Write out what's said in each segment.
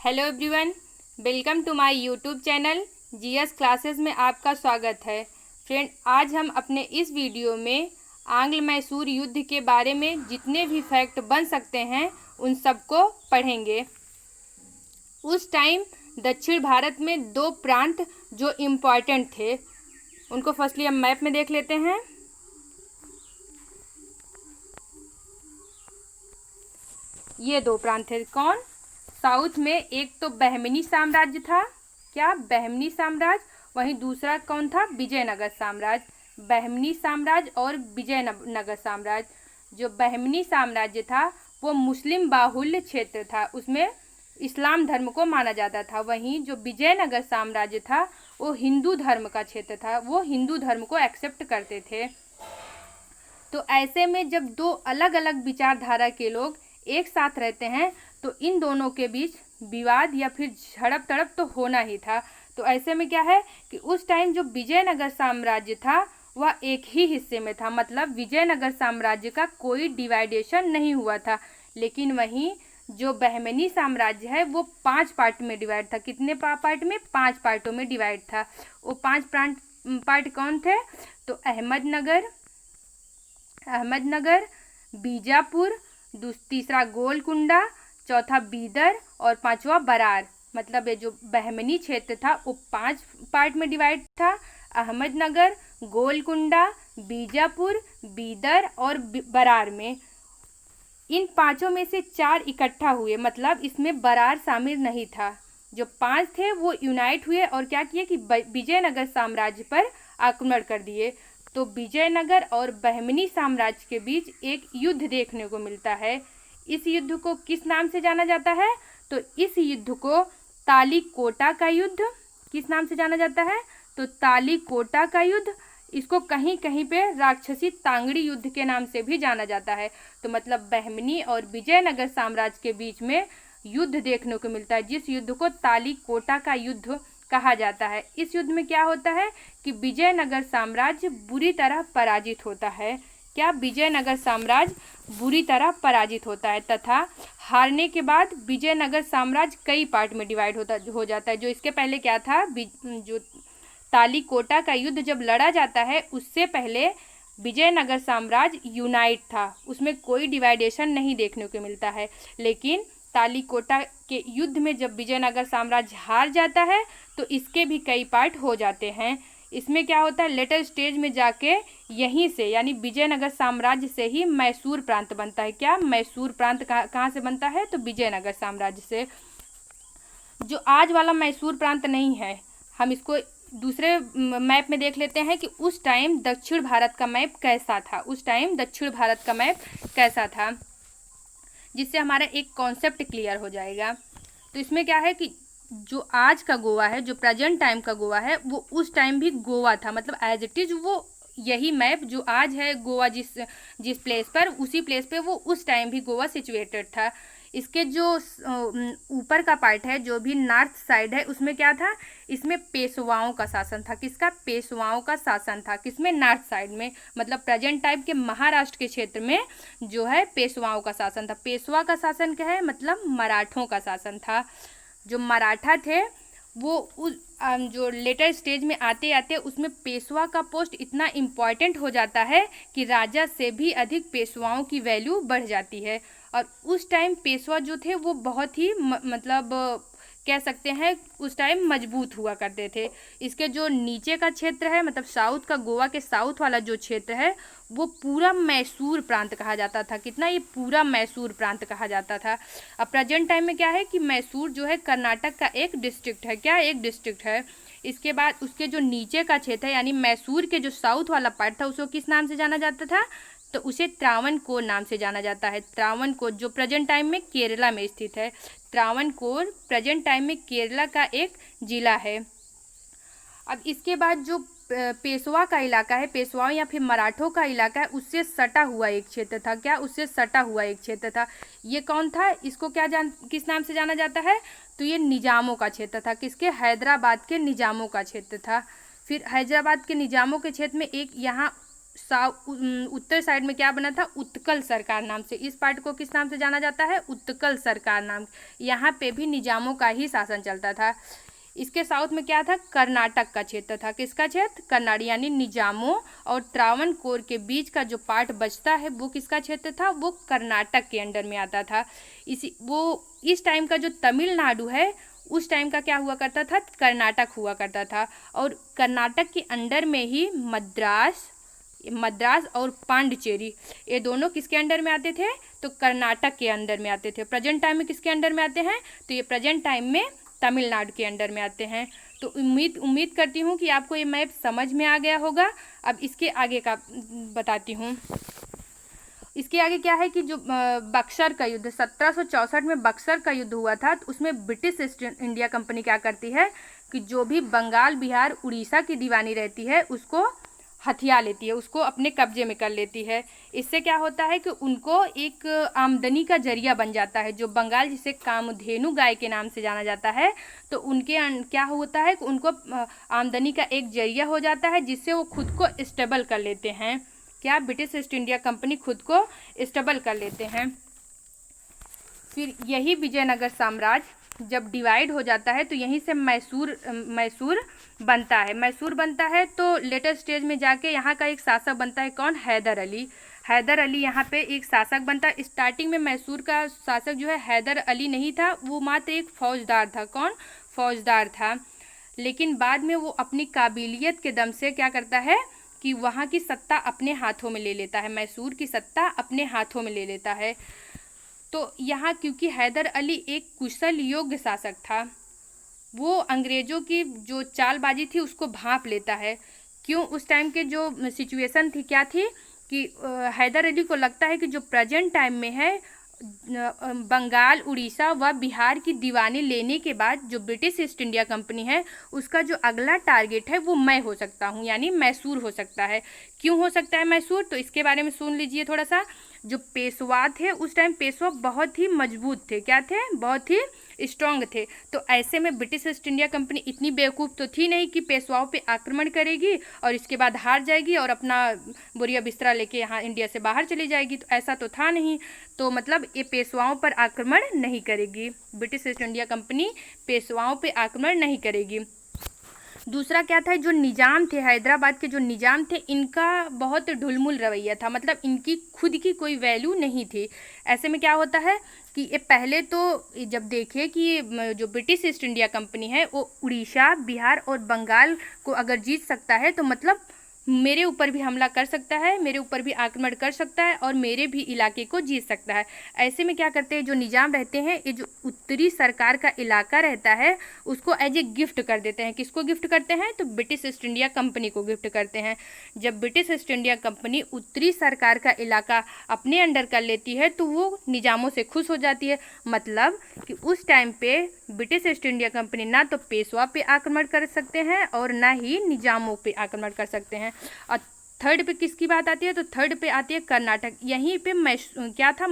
Hello everyone, welcome to my YouTube channel GS classes में आपका स्वागत है। फ्रेंड, आज हम अपने इस वीडियो में आंग्ल मैसूर युद्ध के बारे में जितने भी फैक्ट बन सकते हैं उन सबको पढ़ेंगे। उस टाइम दक्षिण भारत में दो प्रांत जो इम्पॉर्टेंट थे उनको फर्स्टली हम मैप में देख लेते हैं। ये दो प्रांत थे, कौन? साउथ में एक तो बहमनी साम्राज्य था, क्या बहमनी साम्राज्य, वहीं दूसरा कौन था? विजयनगर साम्राज्य। बहमनी साम्राज्य और विजयनगर साम्राज्य। जो बहमनी साम्राज्य था वो मुस्लिम बाहुल्य क्षेत्र था, उसमें इस्लाम धर्म को माना जाता था। वहीं जो विजयनगर साम्राज्य था वो हिंदू धर्म का क्षेत्र था, वो हिंदू धर्म को एक्सेप्ट करते थे। तो ऐसे में जब दो अलग अलग विचारधारा के लोग एक साथ रहते हैं तो इन दोनों के बीच विवाद या फिर झड़प तड़प तो होना ही था। तो ऐसे में क्या है कि उस टाइम जो विजयनगर साम्राज्य था वह एक ही हिस्से में था, मतलब विजयनगर साम्राज्य का कोई डिवाइडेशन नहीं हुआ था। लेकिन वहीं जो बहमनी साम्राज्य है वो 5 पार्ट में डिवाइड था। कितने पार्ट में? 5 पार्टों में डिवाइड था। वो 5 पार्ट कौन थे? तो अहमदनगर, बीजापुर, तीसरा गोलकुंडा, चौथा बीदर और पांचवा बरार। मतलब ये जो बहमनी क्षेत्र था वो 5 पार्ट में डिवाइड था। अहमदनगर, गोलकुंडा, बीजापुर, बीदर और बरार में। इन पांचों में से 4 इकट्ठा हुए, मतलब इसमें बरार शामिल नहीं था। जो 5 थे वो यूनाइट हुए और क्या किए कि विजयनगर साम्राज्य पर आक्रमण कर दिए। तो विजयनगर और बहमनी साम्राज्य के बीच एक युद्ध देखने को मिलता है। इस युद्ध को किस नाम से जाना जाता है? तो इस युद्ध को तालीकोटा का युद्ध, किस नाम से जाना जाता है? तो तालीकोटा का युद्ध। इसको कहीं कहीं पे राक्षसी तांगड़ी युद्ध के नाम से भी जाना जाता है। तो मतलब बहमनी और विजयनगर साम्राज्य के बीच में युद्ध देखने को मिलता है, जिस युद्ध को तालीकोटा का युद्ध कहा जाता है। इस युद्ध में क्या होता है कि विजयनगर साम्राज्य बुरी तरह पराजित होता है। क्या? विजयनगर साम्राज्य बुरी तरह पराजित होता है तथा हारने के बाद विजयनगर साम्राज्य कई पार्ट में डिवाइड हो जाता है। जो इसके पहले क्या था, जो तालीकोटा का युद्ध जब लड़ा जाता है उससे पहले विजयनगर साम्राज्य यूनाइट था, उसमें कोई डिवाइडेशन नहीं देखने को मिलता है। लेकिन तालीकोटा के युद्ध में जब विजयनगर साम्राज्य हार जाता है तो इसके भी कई पार्ट हो जाते हैं। इसमें क्या होता है, लेटर स्टेज में जाके यहीं से यानी विजयनगर साम्राज्य से ही मैसूर प्रांत बनता है। क्या? मैसूर प्रांत कहाँ से बनता है? तो विजयनगर साम्राज्य से। जो आज वाला मैसूर प्रांत नहीं है, हम इसको दूसरे मैप में देख लेते हैं कि उस टाइम दक्षिण भारत का मैप कैसा था। उस टाइम दक्षिण भारत का मैप कैसा था, जिससे हमारा एक कॉन्सेप्ट क्लियर हो जाएगा। तो इसमें क्या है कि जो आज का गोवा है, जो प्रेजेंट टाइम का गोवा है, वो उस टाइम भी गोवा था, मतलब एज इट इज़ वो यही मैप जो आज है गोवा जिस प्लेस पर, उसी प्लेस पे वो उस टाइम भी गोवा सिचुएटेड था। इसके जो ऊपर का पार्ट है, जो भी नॉर्थ साइड है, उसमें क्या था, इसमें पेशवाओं का शासन था। किसका? पेशवाओं का शासन था। किसमें? नॉर्थ साइड में, मतलब प्रेजेंट टाइम के महाराष्ट्र के क्षेत्र में जो है पेशवाओं का शासन था। पेशवा का शासन क्या है? मतलब मराठों का शासन था। जो मराठा थे वो उस जो लेटर स्टेज में आते आते उसमें पेशवा का पोस्ट इतना इम्पॉर्टेंट हो जाता है कि राजा से भी अधिक पेशवाओं की वैल्यू बढ़ जाती है। और उस टाइम पेशवा जो थे वो बहुत ही मतलब कह सकते हैं उस टाइम मजबूत हुआ करते थे। इसके जो नीचे का क्षेत्र है, मतलब साउथ का, गोवा के साउथ वाला जो क्षेत्र है वो पूरा मैसूर प्रांत कहा जाता था। कितना? ये पूरा मैसूर प्रांत कहा जाता था। अब प्रेजेंट टाइम में क्या है कि मैसूर जो है कर्नाटक का एक डिस्ट्रिक्ट है। क्या? एक डिस्ट्रिक्ट है। इसके बाद उसके जो नीचे का क्षेत्र है यानी मैसूर के जो साउथ वाला पार्ट था उसको किस नाम से जाना जाता था? तो उसे त्रावणकोर नाम से जाना जाता है। त्रावणकोर जो प्रेजेंट टाइम में केरला में स्थित है। त्रावणकोर प्रेजेंट टाइम में केरला का एक जिला है। अब इसके बाद जो पेशवा का इलाका है, पेशवाओं या फिर मराठों का इलाका है, उससे सटा हुआ एक क्षेत्र था। क्या? उससे सटा हुआ एक क्षेत्र था। ये कौन था? इसको किस नाम से जाना जाता है? तो ये निजामों का क्षेत्र था। किसके? हैदराबाद के निजामों का क्षेत्र था। फिर हैदराबाद के निजामों के क्षेत्र में एक यहाँ उत्तर साइड में क्या बना था, उत्कल सरकार नाम से। इस पार्ट को किस नाम से जाना जाता है, उत्कल सरकार नाम। यहाँ पे भी निजामों का ही शासन चलता था। इसके साउथ में क्या था, कर्नाटक का क्षेत्र था। किसका क्षेत्र, कर्नाटक, यानी निजामों और त्रावणकोर के बीच का जो पार्ट बचता है वो किसका क्षेत्र था, वो कर्नाटक के अंडर में आता था। इस टाइम का जो तमिलनाडु है उस टाइम का क्या हुआ करता था, कर्नाटक हुआ करता था। और कर्नाटक के अंडर में ही मद्रास और पांडिचेरी, ये दोनों किसके अंडर में आते थे, तो कर्नाटक के अंडर में आते थे। प्रेजेंट टाइम में किसके अंडर में आते हैं, तो ये प्रेजेंट टाइम में तमिलनाडु के अंडर में आते हैं। तो उम्मीद करती हूँ कि आपको ये मैप समझ में आ गया होगा। अब इसके आगे का बताती हूँ। इसके आगे क्या है कि जो बक्सर का युद्ध 1764 में बक्सर का युद्ध हुआ था, तो उसमें ब्रिटिश ईस्ट इंडिया कंपनी क्या करती है कि जो भी बंगाल, बिहार, उड़ीसा की दीवानी रहती है उसको हथिया लेती है, उसको अपने कब्जे में कर लेती है। इससे क्या होता है कि उनको एक आमदनी का जरिया बन जाता है। जो बंगाल, जिसे कामधेनु गाय के नाम से जाना जाता है, तो उनके क्या होता है कि उनको आमदनी का एक जरिया हो जाता है, जिससे वो खुद को स्टेबल कर लेते हैं। क्या, ब्रिटिश ईस्ट इंडिया कंपनी खुद को स्टेबल कर लेते हैं। फिर यही विजयनगर साम्राज्य जब डिवाइड हो जाता है तो यहीं से मैसूर बनता है। मैसूर बनता है तो लेटर स्टेज में जाके यहाँ का एक शासक बनता है, कौन, हैदर अली। हैदर अली यहाँ पे एक शासक बनता है। स्टार्टिंग में मैसूर का शासक जो है हैदर अली नहीं था, वो मात्र एक फौजदार था। कौन, फौजदार था। लेकिन बाद में वो अपनी काबिलियत के दम से क्या करता है कि वहाँ की सत्ता अपने हाथों में ले लेता है, मैसूर की सत्ता अपने हाथों में ले लेता है। तो यहाँ क्योंकि हैदर अली एक कुशल योग्य शासक था, वो अंग्रेज़ों की जो चालबाजी थी उसको भांप लेता है। क्यों, उस टाइम के जो सिचुएशन थी क्या थी कि हैदर अली को लगता है कि जो प्रेजेंट टाइम में है बंगाल, उड़ीसा व बिहार की दीवानी लेने के बाद जो ब्रिटिश ईस्ट इंडिया कंपनी है उसका जो अगला टारगेट है वो मैं हो सकता हूँ, यानी मैसूर हो सकता है। क्यों हो सकता है मैसूर, तो इसके बारे में सुन लीजिए थोड़ा सा। जो पेशवा थे उस टाइम, पेशवा बहुत ही मजबूत थे, क्या थे, बहुत ही स्ट्रांग थे। तो ऐसे में ब्रिटिश ईस्ट इंडिया कंपनी इतनी बेवकूफ़ तो थी नहीं कि पेशवाओं पे आक्रमण करेगी और इसके बाद हार जाएगी और अपना बोरिया बिस्तरा लेके यहाँ इंडिया से बाहर चली जाएगी। तो ऐसा तो था नहीं। तो मतलब ये पेशवाओं पर आक्रमण नहीं करेगी, ब्रिटिश ईस्ट इंडिया कंपनी पेशवाओं पे आक्रमण नहीं करेगी। दूसरा क्या था, जो निज़ाम थे, हैदराबाद के जो निज़ाम थे, इनका बहुत ढुलमुल रवैया था, मतलब इनकी खुद की कोई वैल्यू नहीं थी। ऐसे में क्या होता है कि ये पहले तो जब देखे कि जो ब्रिटिश ईस्ट इंडिया कंपनी है वो उड़ीसा, बिहार और बंगाल को अगर जीत सकता है तो मतलब मेरे ऊपर भी हमला कर सकता है, मेरे ऊपर भी आक्रमण कर सकता है और मेरे भी इलाके को जीत सकता है। ऐसे में क्या करते हैं, जो निज़ाम रहते हैं, ये जो उत्तरी सरकार का इलाका रहता है उसको एज ए गिफ्ट कर देते हैं। किसको गिफ्ट करते हैं, तो ब्रिटिश ईस्ट इंडिया कंपनी को गिफ्ट करते हैं। जब ब्रिटिश ईस्ट इंडिया कंपनी उत्तरी सरकार का इलाका अपने अंडर कर लेती है तो वो निज़ामों से खुश हो जाती है। मतलब कि उस टाइम पे ब्रिटिश ईस्ट इंडिया कंपनी ना तो पेशवा पे आक्रमण कर सकते हैं और ना ही निज़ामों पे आक्रमण कर सकते हैं। और थर्ड पे किसकी बात आती है, तो थर्ड पे आती है कर्नाटक। यहीं पे क्या था,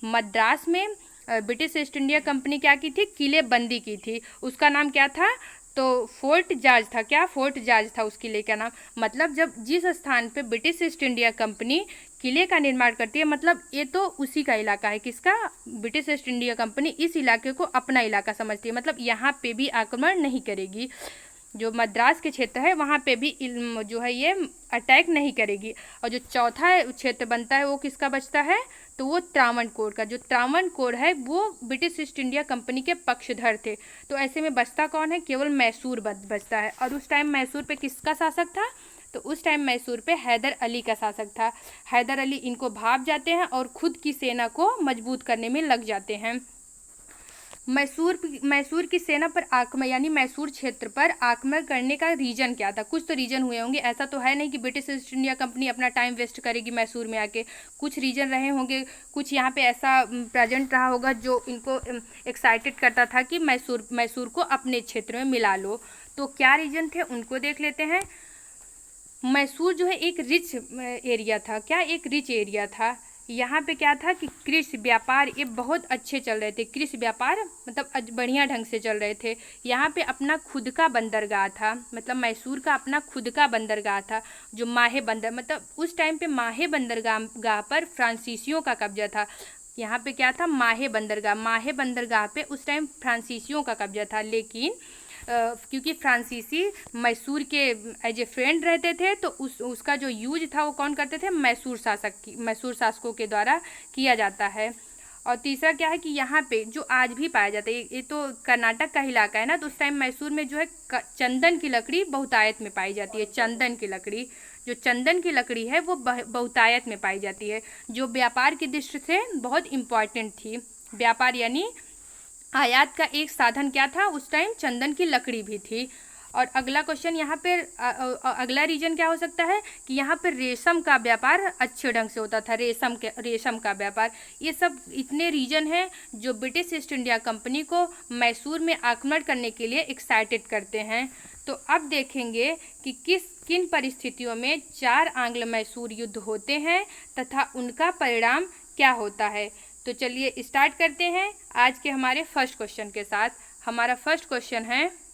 मद्रास में ब्रिटिश ईस्ट इंडिया कंपनी क्या की थी, किलेबंदी की थी। उसका नाम क्या था, तो फोर्ट जॉर्ज था। क्या, फोर्ट जॉर्ज था उस किले का नाम। मतलब जब जिस स्थान पे ब्रिटिश ईस्ट इंडिया कंपनी किले का निर्माण करती है, मतलब ये तो उसी का इलाका है। किसका, ब्रिटिश ईस्ट इंडिया कंपनी इस इलाके को अपना इलाका समझती है, मतलब यहाँ पे भी आक्रमण नहीं करेगी। जो मद्रास के क्षेत्र है वहाँ पे भी जो है ये अटैक नहीं करेगी। और जो चौथा क्षेत्र बनता है वो किसका बचता है, तो वो त्रावणकोर का। जो त्रावणकोर है वो ब्रिटिश ईस्ट इंडिया कंपनी के पक्षधर थे। तो ऐसे में बचता कौन है, केवल मैसूर बचता है। और उस टाइम मैसूर पे किसका शासक था, तो उस टाइम मैसूर पे हैदर अली का शासक था। हैदर अली इनको भाप जाते हैं और खुद की सेना को मजबूत करने में लग जाते हैं। मैसूर की सेना पर आक्रमण, यानी मैसूर क्षेत्र पर आक्रमण करने का रीजन क्या था। कुछ तो रीजन हुए होंगे, ऐसा तो है नहीं कि ब्रिटिश ईस्ट इंडिया कंपनी अपना टाइम वेस्ट करेगी मैसूर में आके। कुछ रीजन रहे होंगे, कुछ यहाँ पे ऐसा प्रेजेंट रहा होगा जो इनको एक्साइटेड करता था कि मैसूर को अपने क्षेत्र में मिला लो। तो क्या रीजन थे उनको देख लेते हैं। मैसूर जो है एक रिच एरिया था। क्या, एक रिच एरिया था। यहाँ पे क्या था कि कृषि व्यापार ये बहुत अच्छे चल रहे थे। कृषि व्यापार मतलब बढ़िया ढंग से चल रहे थे। यहाँ पे अपना खुद का बंदरगाह था, मतलब मैसूर का अपना खुद का बंदरगाह था, जो माहे बंदर मतलब उस टाइम पे माहे बंदरगाह पर फ्रांसीसियों का कब्जा था। यहाँ पे क्या था, माहे बंदरगाह पे उस टाइम फ्रांसीसियों का कब्जा था। लेकिन क्योंकि फ्रांसीसी मैसूर के एज ए फ्रेंड रहते थे, तो उसका जो यूज था वो कौन करते थे, मैसूर शासकों के द्वारा किया जाता है। और तीसरा क्या है कि यहाँ पे जो आज भी पाया जाता है, ये तो कर्नाटक का इलाका है ना, तो उस टाइम मैसूर में जो है चंदन की लकड़ी बहुतायत में पाई जाती है। चंदन की लकड़ी, जो चंदन की लकड़ी है वो बहुतायत में पाई जाती है, जो व्यापार की दृष्टि से बहुत इम्पॉर्टेंट थी। व्यापार यानी आयात का एक साधन क्या था उस टाइम, चंदन की लकड़ी भी थी। और अगला क्वेश्चन यहाँ पे अगला रीजन क्या हो सकता है कि यहाँ पर रेशम का व्यापार अच्छे ढंग से होता था। रेशम का व्यापार, ये सब इतने रीजन हैं जो ब्रिटिश ईस्ट इंडिया कंपनी को मैसूर में आक्रमण करने के लिए एक्साइटेड करते हैं। तो अब देखेंगे कि किन परिस्थितियों में 4 आंग्ल मैसूर युद्ध होते हैं तथा उनका परिणाम क्या होता है। तो चलिए स्टार्ट करते हैं आज के हमारे फर्स्ट क्वेश्चन के साथ। हमारा फर्स्ट क्वेश्चन है,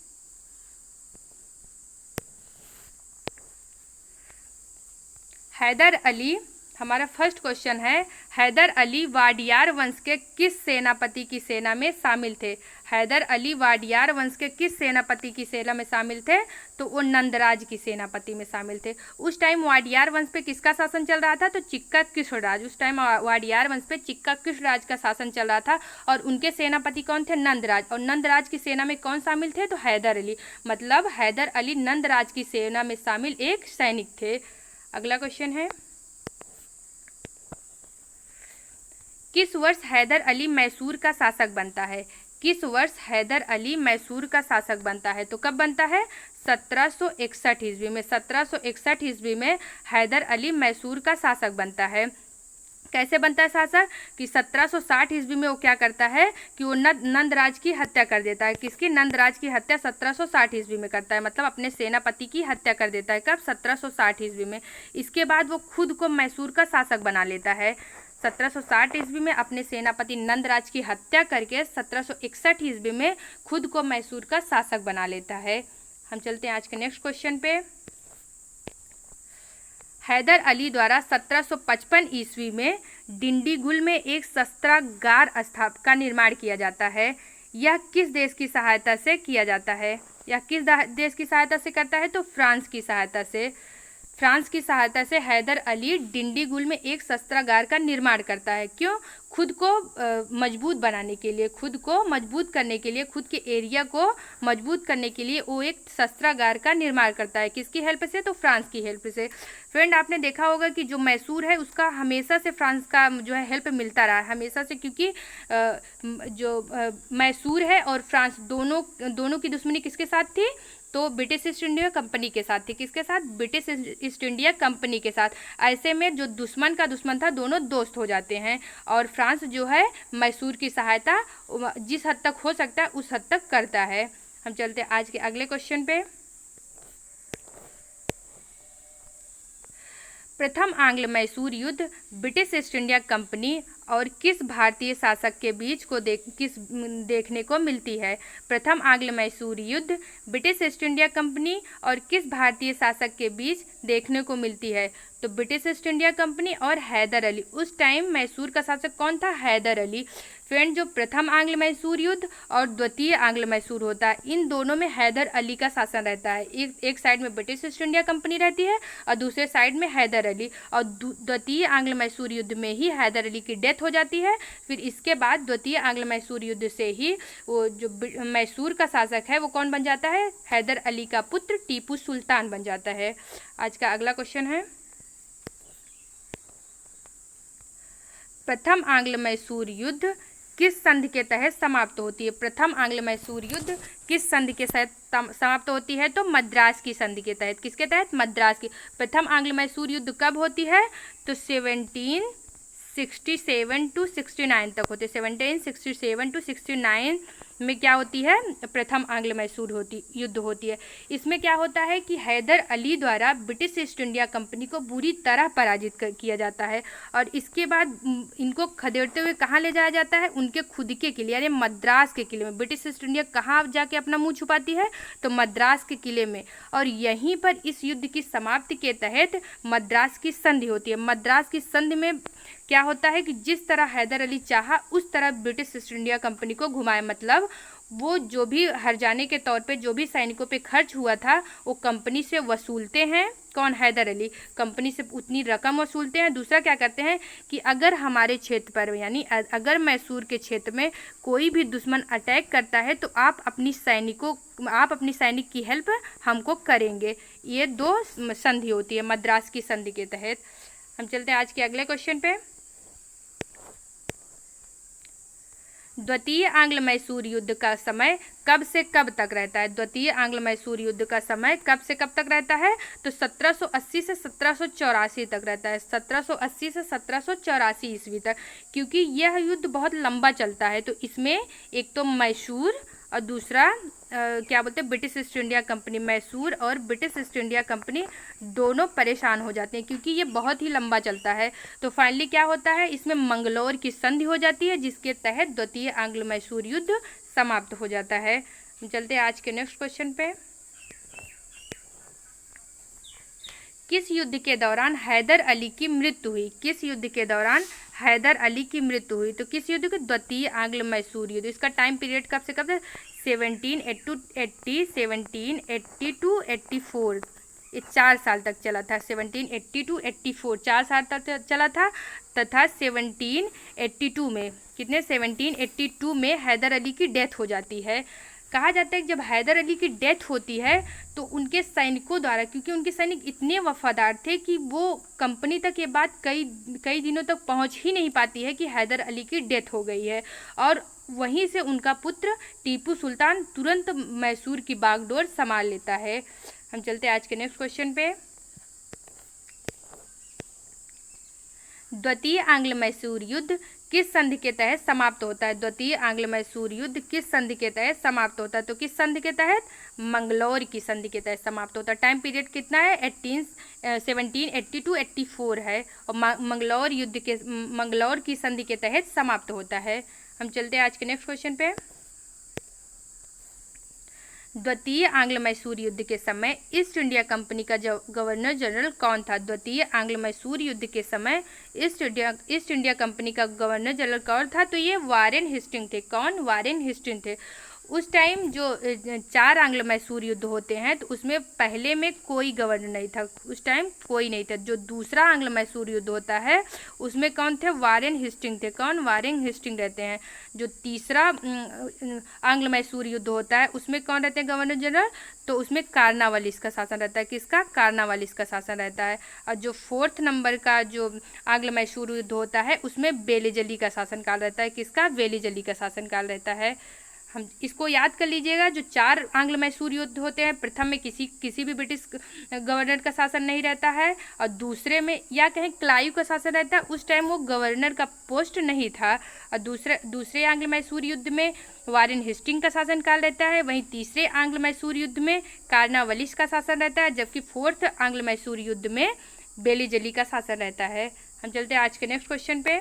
हैदर अली। हमारा फर्स्ट क्वेश्चन है, हैदर अली वाडियार वंश के किस सेनापति की सेना में शामिल थे। हैदर अली वाडियार वंश के किस सेनापति की सेना में शामिल थे, तो वो नंदराज की सेनापति में शामिल थे। उस टाइम वाडियार वंश पे किसका शासन चल रहा था, तो चिक्का कृष्णराज। उस टाइम वाडियार वंश पे चिक्का कृष्णराज का शासन चल रहा था और उनके सेनापति कौन थे, नंदराज। और नंदराज की सेना में कौन शामिल थे, तो हैदर अली। मतलब हैदर अली नंदराज की सेना में शामिल एक सैनिक थे। अगला क्वेश्चन है, किस वर्ष हैदर अली मैसूर का शासक बनता है। किस वर्ष हैदर अली मैसूर का शासक बनता है, तो कब बनता है, 1761 ईस्वी में। 1761 ईस्वी में हैदर अली मैसूर का शासक बनता है। कैसे बनता है शासक कि 1760 ईस्वी में वो क्या करता है कि वो नंदराज की हत्या कर देता है। किसकी, नंदराज की हत्या 1760 ईस्वी में करता है, मतलब अपने सेनापति की हत्या कर देता है। कब, 1760 ईस्वी में। इसके बाद वो खुद को मैसूर का शासक बना लेता है। 1760 ईस्वी में अपने सेनापति नंदराज की हत्या करके 1761 ईस्वी में खुद को मैसूर का शासक बना लेता है। हम चलते हैं आज के नेक्स्ट क्वेश्चन पे। हैदर अली द्वारा 1755 ईस्वी में डिंडीगुल में एक शस्त्रागार का निर्माण किया जाता है। यह किस देश की सहायता से किया जाता है, यह किस देश की सहायता से करता है, तो फ्रांस की सहायता से। फ्रांस की सहायता से हैदर अली डिंडीगुल में एक शस्त्रागार का निर्माण करता है। क्यों, खुद को मजबूत बनाने के लिए, खुद को मजबूत करने के लिए, खुद के एरिया को मजबूत करने के लिए वो एक शस्त्रागार का निर्माण करता है। किसकी हेल्प से, तो फ्रांस की हेल्प से। फ्रेंड, आपने देखा होगा कि जो मैसूर है उसका हमेशा से फ्रांस का जो है हेल्प मिलता रहा है हमेशा से, क्योंकि मैसूर है और फ्रांस दोनों की दुश्मनी किसके साथ थी, तो ब्रिटिश ईस्ट इंडिया कंपनी के साथ थी। किसके साथ, ब्रिटिश ईस्ट इंडिया कंपनी के साथ। ऐसे में जो दुश्मन का दुश्मन था दोनों दोस्त हो जाते हैं, और फ्रांस जो है मैसूर की सहायता जिस हद तक हो सकता है उस हद तक करता है। हम चलते हैं आज के अगले क्वेश्चन पे। प्रथम आंग्ल मैसूर युद्ध ब्रिटिश ईस्ट इंडिया कंपनी और किस भारतीय शासक के बीच को देखने को मिलती है। प्रथम आंग्ल मैसूर युद्ध ब्रिटिश ईस्ट इंडिया कंपनी और किस भारतीय शासक के बीच देखने को मिलती है, तो ब्रिटिश ईस्ट इंडिया कंपनी और हैदर अली। उस टाइम मैसूर का शासक कौन था, हैदर अली। फ्रेंड, जो प्रथम आंग्ल मैसूर युद्ध और द्वितीय आंग्ल मैसूर होता है, इन दोनों में हैदर अली का शासन रहता है। एक साइड में ब्रिटिश ईस्ट इंडिया कंपनी रहती है और दूसरे साइड में हैदर अली। और द्वितीय आंग्ल मैसूर युद्ध में ही हैदर अली की डेथ हो जाती है। फिर इसके बाद द्वितीय आंग्ल मैसूर युद्ध से ही वो जो मैसूर का शासक है वो कौन बन जाता है, हैदर अली का पुत्र टीपू सुल्तान बन जाता है। आज का अगला क्वेश्चन है, प्रथम आंग्ल मैसूर युद्ध किस संधि के तहत समाप्त होती है। प्रथम आंग्ल मैसूर युद्ध किस संधि के तहत समाप्त होती है, तो मद्रास की संधि के तहत। किसके तहत, मद्रास की। प्रथम आंग्ल मैसूर युद्ध कब होती है, तो 1767 to 69 तक होते। 1767 to 69 में क्या होती है, प्रथम आंग्ल मैसूर युद्ध होती है। इसमें क्या होता है कि हैदर अली द्वारा ब्रिटिश ईस्ट इंडिया कंपनी को बुरी तरह पराजित किया जाता है और इसके बाद इनको खदेड़ते हुए कहाँ ले जाया जाता है, उनके खुद के किले यानी मद्रास के किले में। ब्रिटिश ईस्ट इंडिया कहाँ जाके अपना मुंह छुपाती है, तो मद्रास के किले में, और यहीं पर इस युद्ध की समाप्ति के तहत मद्रास की संधि होती है। मद्रास की संधि में क्या होता है कि जिस तरह हैदर अली चाहा उस तरह ब्रिटिश ईस्ट इंडिया कंपनी को घुमाए, मतलब वो जो भी हर्जाने के तौर पे जो भी सैनिकों पे खर्च हुआ था वो कंपनी से वसूलते हैं। कौन, हैदर अली कंपनी से उतनी रकम वसूलते हैं। दूसरा क्या करते हैं कि अगर हमारे क्षेत्र पर यानी अगर मैसूर के क्षेत्र में कोई भी दुश्मन अटैक करता है तो आप अपनी सैनिक की हेल्प हमको करेंगे। ये दो संधि होती है मद्रास की संधि के तहत। हम चलते हैं आज के अगले क्वेश्चन पे। द्वितीय आंग्ल मैसूर युद्ध का समय कब से कब तक रहता है? द्वितीय आंग्ल मैसूर युद्ध का समय कब से कब तक रहता है? तो 1780 से 1784 तक रहता है। 1780 से 1784 ईस्वी तक, क्योंकि यह युद्ध बहुत लंबा चलता है। तो इसमें एक तो मैसूर और दूसरा क्या बोलते हैं, British east India company, Mysore और ब्रिटिश ईस्ट इंडिया कंपनी दोनों परेशान हो जाते हैं क्योंकि ये बहुत ही लंबा चलता है। तो फाइनली क्या होता है, इसमें मंगलौर की संधि हो जाती है जिसके तहत द्वितीय आंग्ल मैसूर युद्ध समाप्त हो जाता है। हम चलते हैं आज के नेक्स्ट क्वेश्चन पे। किस युद्ध के दौरान हैदर अली की मृत्यु हुई? किस युद्ध के दौरान हैदर अली की मृत्यु हुई? तो किस युद्ध के? द्वितीय आंग्ल मैसूर युद्ध। इसका टाइम पीरियड कब से कब तक? 1780, 1780 to 84, ये 4 साल तक चला था। 1780 to 84 4 साल तक चला था। तथा 1782 में कितने? 1782 में हैदर अली की डेथ हो जाती है। कहा जाता है कि जब हैदर अली की डेथ होती है तो उनके सैनिकों द्वारा, क्योंकि उनके सैनिक इतने वफादार थे कि वो कंपनी तक ये बात कई दिनों तक पहुंच ही नहीं पाती है कि हैदर अली की डेथ हो गई है, और वहीं से उनका पुत्र टीपू सुल्तान तुरंत मैसूर की बागडोर संभाल लेता है। हम चलते हैं आज के नेक्स्ट क्वेश्चन पे। द्वितीय आंग्ल मैसूर युद्ध किस संधि के तहत समाप्त होता है? द्वितीय आंग्ल मैसूर युद्ध किस संधि के तहत समाप्त होता है? तो किस संधि के तहत? मंगलौर की संधि के तहत समाप्त होता है। टाइम पीरियड कितना है? 1780 to 84 है, और मंगलौर की संधि के तहत समाप्त होता है। हम चलते हैं आज के नेक्स्ट क्वेश्चन पे। द्वितीय आंग्ल मैसूर युद्ध के समय ईस्ट इंडिया कंपनी का गवर्नर जनरल कौन था? द्वितीय आंग्ल मैसूर युद्ध के समय ईस्ट इंडिया कंपनी का गवर्नर जनरल कौन था? तो ये वारेन हेस्टिंग थे। कौन? वारेन हेस्टिंग थे। उस टाइम जो 4 आंग्ल मैसूर युद्ध होते हैं तो उसमें पहले में कोई गवर्नर नहीं था, उस टाइम कोई नहीं था। जो दूसरा आंग्ल मैसूर युद्ध होता है उसमें कौन थे? वारेन हेस्टिंग थे। कौन? वारेन हेस्टिंग रहते हैं। जो तीसरा आंग्ल मैसूर युद्ध होता है उसमें कौन रहते हैं गवर्नर जनरल? तो उसमें कार्नवालिस का शासन रहता है। किसका? कार्नवालिस का शासन रहता है। और जो 4th नंबर का जो आंग्ल मैसूर युद्ध होता है उसमें बेलीजली का शासनकाल रहता है। किसका? बेलीजली का शासनकाल रहता है। हम इसको याद कर लीजिएगा। जो 4 आंग्ल मैसूर युद्ध होते हैं, प्रथम में किसी भी ब्रिटिश गवर्नर का शासन नहीं रहता है, और दूसरे में या कहें क्लाइव का शासन रहता है। उस टाइम वो गवर्नर का पोस्ट नहीं था। और दूसरे आंग्ल मैसूर युद्ध में वारेन हेस्टिंग का शासनकाल रहता है। वहीं तीसरे आंग्ल मैसूर युद्ध में कार्नवालिस का शासन रहता है, जबकि 4th आंग्ल मैसूर युद्ध में बेलीजली का शासन रहता है। हम चलते हैं आज के नेक्स्ट क्वेश्चन पे।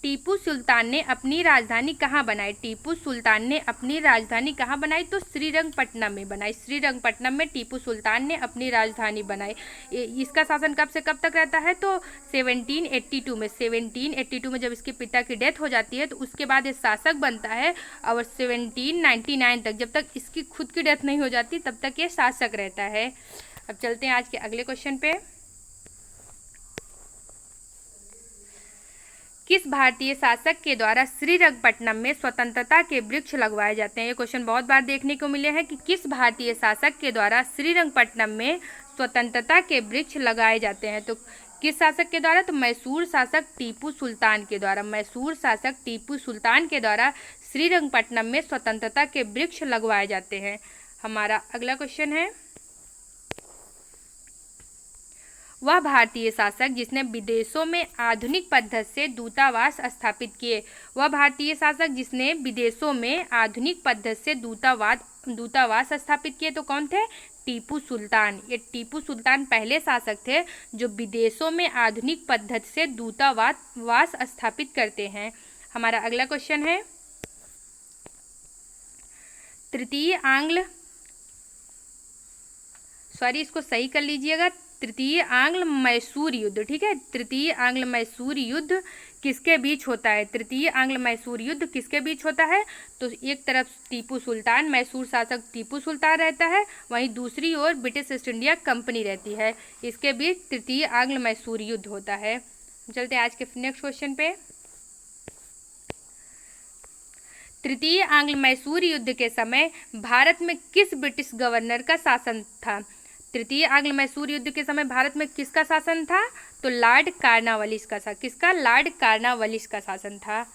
टीपू सुल्तान ने अपनी राजधानी कहाँ बनाई? टीपू सुल्तान ने अपनी राजधानी कहाँ बनाई? तो श्रीरंगपट्टनम में बनाई। श्रीरंगपट्टनम में टीपू सुल्तान ने अपनी राजधानी बनाई। इसका शासन कब से कब तक रहता है? तो 1782 में। 1782 में जब इसके पिता की डेथ हो जाती है तो उसके बाद ये शासक बनता है, और 1799 तक, जब तक इसकी खुद की डेथ नहीं हो जाती तब तक ये शासक रहता है। अब चलते हैं आज के अगले क्वेश्चन पे। किस भारतीय शासक के द्वारा श्रीरंगपट्टनम में स्वतंत्रता के वृक्ष लगवाए जाते हैं? ये क्वेश्चन बहुत बार देखने को मिले हैं कि किस भारतीय शासक के द्वारा श्रीरंगपट्टनम में स्वतंत्रता के वृक्ष लगाए जाते हैं। तो किस शासक के द्वारा? तो मैसूर शासक टीपू सुल्तान के द्वारा। मैसूर शासक टीपू सुल्तान के द्वारा श्रीरंगपट्टनम में स्वतंत्रता के वृक्ष लगवाए जाते हैं। हमारा अगला क्वेश्चन है, वह भारतीय शासक जिसने विदेशों में आधुनिक पद्धति से दूतावास स्थापित किए। वह भारतीय शासक जिसने विदेशों में आधुनिक पद्धति से दूतावास स्थापित किए तो कौन थे? टीपू सुल्तान। ये टीपू सुल्तान पहले शासक थे जो विदेशों में आधुनिक पद्धति से दूतावास स्थापित करते हैं। हमारा अगला क्वेश्चन है इसको सही कर लीजिएगा। तृतीय आंग्ल मैसूर युद्ध, ठीक है, तृतीय आंग्ल मैसूर युद्ध किसके बीच होता है? तृतीय आंग्ल मैसूर युद्ध किसके बीच होता है? तो एक तरफ टीपू सुल्तान, मैसूर शासक टीपू सुल्तान रहता है, वहीं दूसरी ओर ब्रिटिश ईस्ट इंडिया कंपनी रहती है। इसके बीच तृतीय आंग्ल मैसूर युद्ध होता है। चलते हैं आज के नेक्स्ट क्वेश्चन पे। तृतीय आंग्ल मैसूर युद्ध के समय भारत में किस ब्रिटिश गवर्नर का शासन था? तृतीय आंग्ल मैसूर युद्ध के समय भारत में किसका शासन था? तो लॉर्ड कार्नवालिस का था। किसका? लॉर्ड कार्नवालिस का शासन था।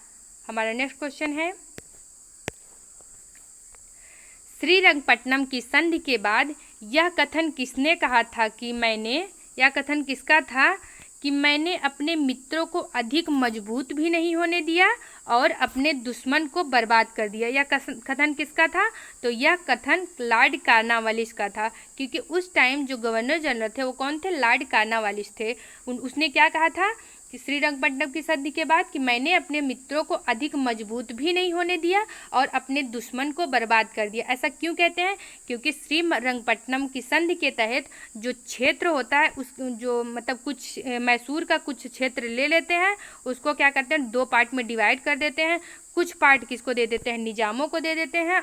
हमारा नेक्स्ट क्वेश्चन है श्रीरंगपट्टनम की संधि के बाद यह कथन किसने कहा था कि यह कथन किसका था कि मैंने अपने मित्रों को अधिक मजबूत भी नहीं होने दिया और अपने दुश्मन को बर्बाद कर दिया। यह कथन किसका था? तो यह कथन लॉर्ड कार्नवालिस का था, क्योंकि उस टाइम जो गवर्नर जनरल थे वो कौन थे? लॉर्ड कार्नवालिस थे। उसने क्या कहा था कि श्रीरंगपट्टनम की संधि के बाद कि मैंने अपने मित्रों को अधिक मजबूत भी नहीं होने दिया और अपने दुश्मन को बर्बाद कर दिया। ऐसा क्यों कहते हैं? क्योंकि श्रीरंगपट्टनम की संधि के तहत जो क्षेत्र होता है उस जो मतलब कुछ मैसूर का कुछ क्षेत्र ले लेते हैं, उसको क्या करते हैं? 2 पार्ट में डिवाइड कर देते हैं। कुछ पार्ट किसको दे देते हैं? निजामों को दे देते हैं,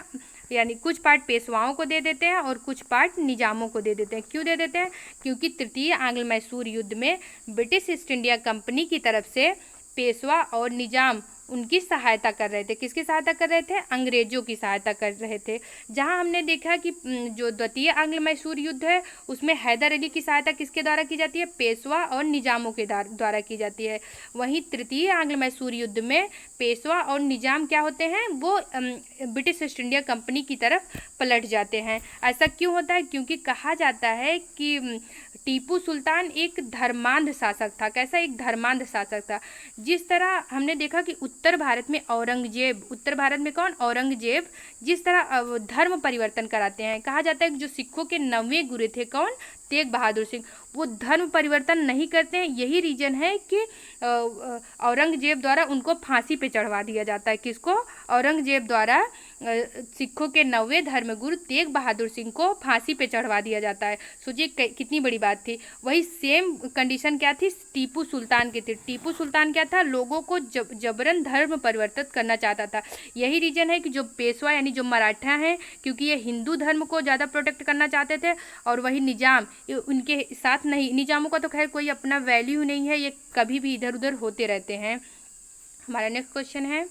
यानी कुछ पार्ट पेशवाओं को दे देते हैं और कुछ पार्ट निजामों को दे देते हैं। क्यों दे देते हैं? क्योंकि तृतीय आंग्ल मैसूर युद्ध में ब्रिटिश ईस्ट इंडिया कंपनी की तरफ से पेशवा और निजाम उनकी सहायता कर रहे थे। किसकी सहायता कर रहे थे? अंग्रेजों की सहायता कर रहे थे। जहां हमने देखा कि जो द्वितीय आंग्ल मैसूर युद्ध है उसमें हैदर अली की सहायता किसके द्वारा की जाती है? पेशवा और निजामों के द्वारा की जाती है। वहीं तृतीय आंग्ल मैसूर युद्ध में पेशवा और निजाम क्या होते हैं? वो ब्रिटिश ईस्ट इंडिया कंपनी की तरफ पलट जाते हैं। ऐसा क्यों होता है? क्योंकि कहा जाता है कि टीपू सुल्तान एक धर्मांध शासक था। कैसा? एक धर्मांध शासक था। जिस तरह हमने देखा कि उत्तर भारत में उत्तर भारत में कौन? औरंगजेब जिस तरह धर्म परिवर्तन कराते हैं। कहा जाता है कि जो सिखों के 9वें गुरु थे कौन? तेग बहादुर सिंह। वो धर्म परिवर्तन नहीं करते हैं। यही रीजन है कि औरंगजेब द्वारा उनको फांसी पे चढ़वा दिया जाता है। किसको? औरंगजेब द्वारा सिखों के 9वें धर्मगुरु तेग बहादुर सिंह को फांसी पे चढ़वा दिया जाता है। सोचिए कितनी बड़ी बात थी। वही सेम कंडीशन क्या थी? टीपू सुल्तान की थी। टीपू सुल्तान क्या था? लोगों को जबरन धर्म परिवर्तित करना चाहता था। यही रीजन है कि जो पेशवा यानी जो मराठा हैं, क्योंकि ये हिंदू धर्म को ज़्यादा प्रोटेक्ट करना चाहते थे, और वही निजाम उनके साथ नहीं। निजामों का तो खैर कोई अपना वैल्यू नहीं है, ये कभी भी इधर उधर होते रहते हैं। हमारा नेक्स्ट क्वेश्चन है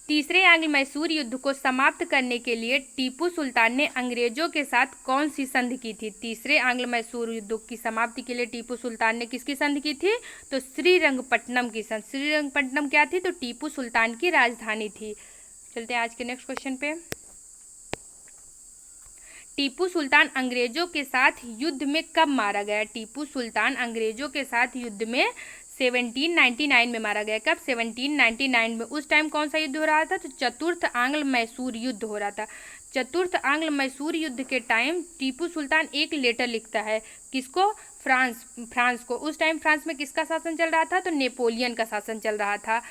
तीसरे आंग्ल मैसूर युद्ध को समाप्त करने के लिए टीपू सुल्तान ने अंग्रेजों के साथ कौन सी संधि की थी? तीसरे आंग्ल मैसूर युद्ध की समाप्ति के लिए टीपू सुल्तान ने किसकी संधि की थी? तो श्रीरंगपट्टनम की संधि। श्रीरंगपट्टनम क्या थी? तो टीपू सुल्तान की राजधानी थी। चलते हैं आज के नेक्स्ट क्वेश्चन पे। टीपू सुल्तान अंग्रेजों के साथ युद्ध में कब मारा गया? टीपू सुल्तान अंग्रेजों के साथ युद्ध में 1799 में मारा गया। कब? 1799 में। उस टाइम कौन सा युद्ध हो रहा था? तो चतुर्थ आंग्ल मैसूर युद्ध हो रहा था। चतुर्थ आंग्ल मैसूर युद्ध के टाइम टीपू सुल्तान एक लेटर लिखता है। किसको? फ्रांस को। उस टाइम फ्रांस में किसका शासन चल रहा था? तो नेपोलियन का शासन चल रहा था।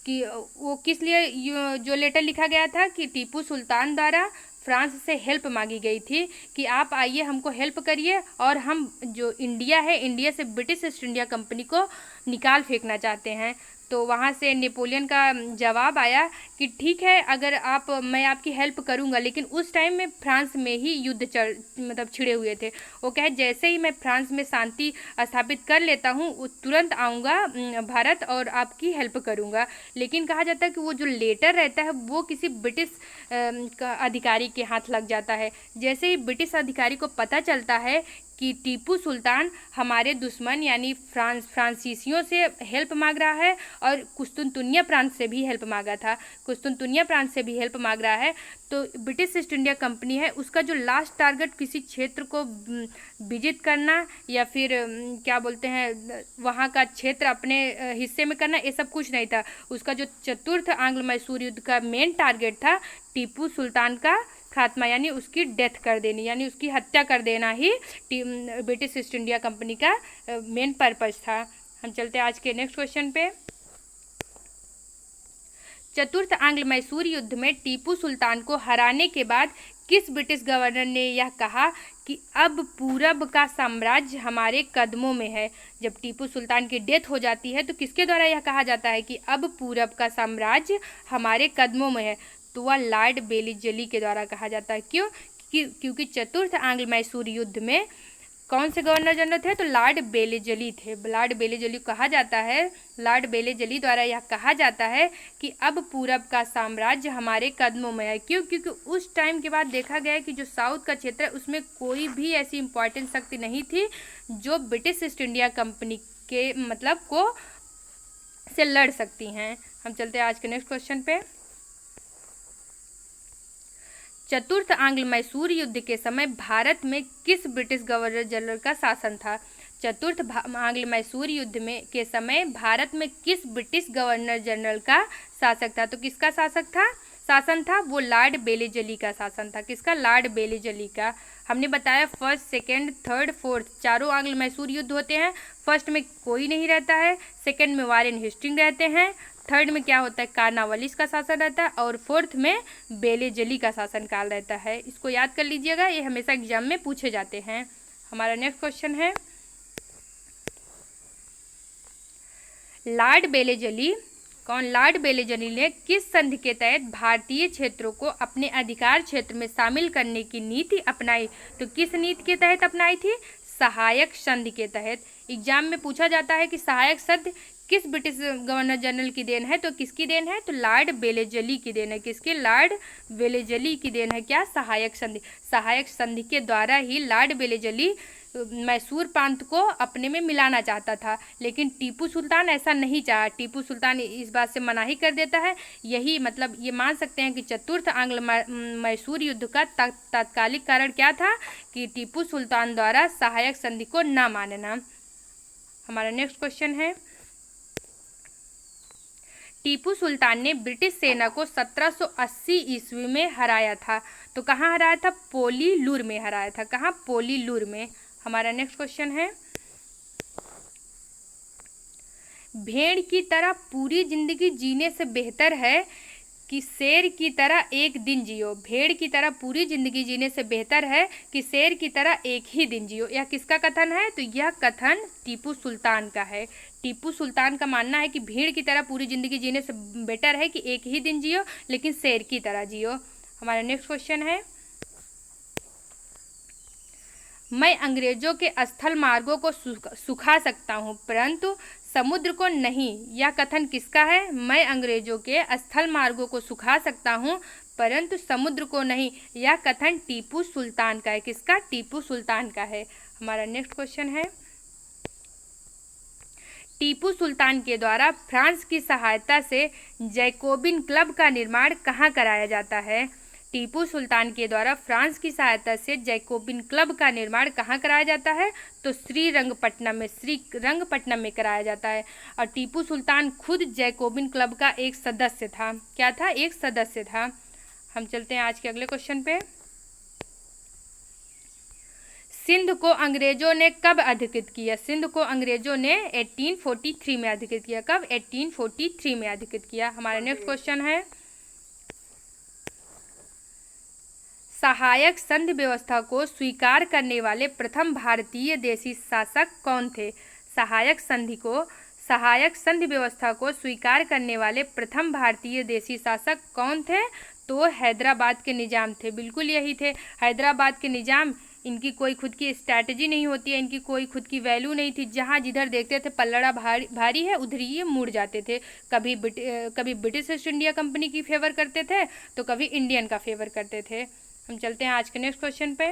कि वो किस लिए जो लेटर लिखा गया था कि टीपू सुल्तान द्वारा फ्रांस से हेल्प मांगी गई थी कि आप आइए हमको हेल्प करिए, और हम जो इंडिया है, इंडिया से ब्रिटिश ईस्ट इंडिया कंपनी को निकाल फेंकना चाहते हैं। तो वहाँ से नेपोलियन का जवाब आया कि ठीक है, अगर मैं आपकी हेल्प करूँगा। लेकिन उस टाइम में फ्रांस में ही युद्ध छिड़े हुए थे। वो कहे जैसे ही मैं फ्रांस में शांति स्थापित कर लेता हूँ तुरंत आऊँगा भारत और आपकी हेल्प करूँगा। लेकिन कहा जाता है कि वो जो लेटर रहता है वो किसी ब्रिटिश अधिकारी के हाथ लग जाता है। जैसे ही ब्रिटिश अधिकारी को पता चलता है कि टीपू सुल्तान हमारे दुश्मन यानी फ्रांसीसियों से हेल्प मांग रहा है और कुस्तुनतुनिया प्रांत से भी हेल्प मांगा था, कुस्तुनतुनिया प्रांत से भी हेल्प मांग रहा है। तो ब्रिटिश ईस्ट इंडिया कंपनी है, उसका जो लास्ट टारगेट किसी क्षेत्र को विजिट करना या फिर क्या बोलते हैं वहाँ का क्षेत्र अपने हिस्से में करना, ये सब कुछ नहीं था। उसका जो चतुर्थ आंग्ल मैसूर युद्ध का मेन टारगेट था टीपू सुल्तान का खात्मा यानी उसकी डेथ कर देनी यानी उसकी हत्या कर देना ही ब्रिटिश ईस्ट इंडिया कंपनी का मेन पर्पस था। हम चलते हैं आज के नेक्स्ट क्वेश्चन पे। चतुर्थ आंग्ल मैसूर युद्ध में टीपू सुल्तान को हराने के बाद किस ब्रिटिश गवर्नर ने यह कहा कि अब पूरब का साम्राज्य हमारे कदमों में है? जब टीपू सुल्तान की डेथ हो जाती है तो किसके द्वारा यह कहा जाता है कि अब पूरब का साम्राज्य हमारे कदमों में है? तो वह लॉर्ड बेलीजली के द्वारा कहा जाता है। क्यों? क्योंकि चतुर्थ आंग्ल मैसूर युद्ध में कौन से गवर्नर जनरल थे? तो लॉर्ड बेलीजली थे। लॉर्ड बेलीजली कहा जाता है, लॉर्ड बेलीजली द्वारा यह कहा जाता है कि अब पूरब का साम्राज्य हमारे कदमों में है। क्यों? क्योंकि उस टाइम के बाद देखा गया है कि जो साउथ का क्षेत्र है उसमें कोई भी ऐसी इंपॉर्टेंट शक्ति नहीं थी जो ब्रिटिश ईस्ट इंडिया कंपनी के मतलब को से लड़ सकती हैं। हम चलते हैं आज के नेक्स्ट क्वेश्चन पे। चतुर्थ आंग्ल मैसूर युद्ध के समय भारत में किस ब्रिटिश गवर्नर जनरल का शासन था? चतुर्थ आंग्ल मैसूर युद्ध में के समय भारत में किस ब्रिटिश गवर्नर जनरल का शासक था? तो किसका शासन था वो लॉर्ड बेलीजली का शासन था। किसका? लॉर्ड बेलीजली का। हमने बताया फर्स्ट, सेकेंड, थर्ड, फोर्थ चारों आंग्ल मैसूर युद्ध होते हैं। फर्स्ट में कोई नहीं रहता है, सेकेंड में वारेन हेस्टिंग रहते हैं, थर्ड में क्या होता है कार्नवालिस का शासन रहता है और फोर्थ में बेलीजली का शासन काल रहता है। इसको याद कर लीजिएगा, ये हमेशा एग्जाम में पूछे जाते हैं। हमारा नेक्स्ट क्वेश्चन है लॉर्ड बेलीजली कौन? लॉर्ड बेलीजली ने किस संधि के तहत भारतीय क्षेत्रों को अपने अधिकार क्षेत्र में शामिल करने की नीति अपनाई? तो किस नीति के तहत अपनाई थी? सहायक संधि के तहत। एग्जाम में पूछा जाता है कि सहायक संधि किस ब्रिटिश गवर्नर जनरल की देन है? तो किसकी देन है? तो लॉर्ड बेलीजली की देन है। किसके? लॉर्ड बेलीजली की देन है क्या? सहायक संधि। सहायक संधि के द्वारा ही लॉर्ड बेलीजली मैसूर प्रांत को अपने में मिलाना चाहता था, लेकिन टीपू सुल्तान ऐसा नहीं चाहा। टीपू सुल्तान इस बात से मनाही कर देता है। यही मतलब ये मान सकते हैं कि चतुर्थ आंग्ल मैसूर युद्ध का तात्कालिक कारण क्या था कि टीपू सुल्तान द्वारा सहायक संधि को न मानना। हमारा नेक्स्ट क्वेश्चन है टीपू सुल्तान ने ब्रिटिश सेना को 1780 ईस्वी में हराया था। तो कहाँ हराया था? पोलीलूर में हराया था। कहाँ? पोलीलूर में। हमारा नेक्स्ट क्वेश्चन है भेड़ की तरह पूरी जिंदगी जीने से बेहतर है कि शेर की तरह एक दिन जियो। भेड़ की तरह पूरी जिंदगी जीने से बेहतर है कि शेर की तरह एक ही दिन जियो। यह किसका कथन है? तो यह कथन टीपू सुल्तान का है। टीपू सुल्तान का मानना है कि भीड़ की तरह पूरी जिंदगी जीने से बेटर है कि एक ही दिन जियो लेकिन शेर की तरह जियो। हमारा नेक्स्ट क्वेश्चन है मैं अंग्रेजों के स्थल मार्गों को सुखा सकता हूँ परंतु समुद्र को नहीं। यह कथन किसका है? मैं अंग्रेजों के स्थल मार्गों को सुखा सकता हूँ परंतु समुद्र को नहीं। यह कथन टीपू सुल्तान का है। किसका? टीपू सुल्तान का है। हमारा नेक्स्ट क्वेश्चन है टीपू सुल्तान के द्वारा फ्रांस की सहायता से जैकोबिन क्लब का निर्माण कहाँ कराया जाता है? टीपू सुल्तान के द्वारा फ्रांस की सहायता से जैकोबिन क्लब का निर्माण कहाँ कराया जाता है? तो श्रीरंगपट्टनम में कराया जाता है। और टीपू सुल्तान खुद जैकोबिन क्लब का एक सदस्य था। क्या था? एक सदस्य था। हम चलते हैं आज के अगले क्वेश्चन पे। सिंध को अंग्रेजों ने कब अधिकृत किया? सिंध को अंग्रेजों ने 1843 में अधिकृत किया। कब? 1843 में अधिकृत किया। हमारा नेक्स्ट क्वेश्चन है सहायक संधि व्यवस्था को स्वीकार करने वाले प्रथम भारतीय देशी शासक कौन थे? सहायक संधि व्यवस्था को स्वीकार करने वाले प्रथम भारतीय देशी शासक कौन थे? तो हैदराबाद के निजाम थे। बिल्कुल यही थे, हैदराबाद के निजाम। इनकी कोई खुद की स्ट्रैटेजी नहीं होती है, इनकी कोई खुद की वैल्यू नहीं थी। जहाँ जिधर देखते थे पल्लड़ा भारी है उधर ही ये मुड़ जाते थे। कभी ब्रिटिश ईस्ट इंडिया कंपनी की फेवर करते थे तो कभी इंडियन का फेवर करते थे। हम चलते हैं आज के नेक्स्ट क्वेश्चन पे।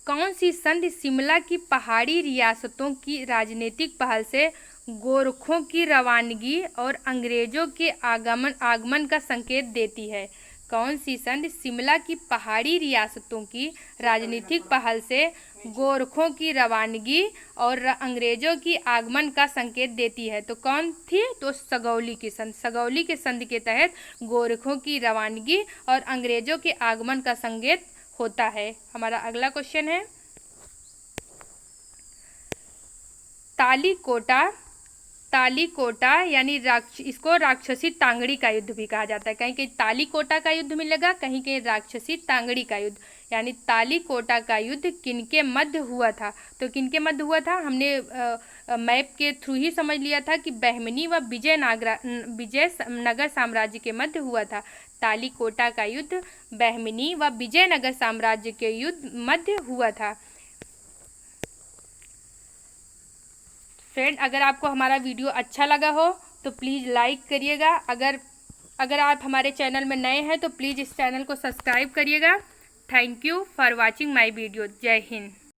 कौन सी संधि शिमला की पहाड़ी रियासतों की राजनीतिक पहल से गोरखों की रवानगी और अंग्रेजों के आगमन का संकेत देती है? कौन सी संधि शिमला की पहाड़ी रियासतों की राजनीतिक पहल से गोरखों की रवानगी और अंग्रेजों की आगमन का संकेत देती है? तो कौन थी? तो सगौली की संधि। सगौली के संधि के तहत गोरखों की रवानगी और अंग्रेजों के आगमन का संकेत होता है। हमारा अगला क्वेश्चन है, तालीकोटा यानी इसको राक्षसी तांगड़ी का युद्ध भी कहा जाता है। कहीं कहीं तालीकोटा का युद्ध मिलेगा, कहीं कहीं राक्षसी तांगड़ी का युद्ध। यानी तालीकोटा का युद्ध किनके मध्य हुआ था? तो किनके मध्य हुआ था? हमने मैप के थ्रू ही समझ लिया था कि बहमनी व विजयनगर साम्राज्य के मध्य हुआ था। तालीकोटा का युद्ध बहमनी व विजयनगर साम्राज्य के युद्ध मध्य हुआ था। फ्रेंड, अगर आपको हमारा वीडियो अच्छा लगा हो तो प्लीज़ लाइक करिएगा। अगर आप हमारे चैनल में नए हैं तो प्लीज़ इस चैनल को सब्सक्राइब करिएगा। Thank you for watching my video. जय हिंद।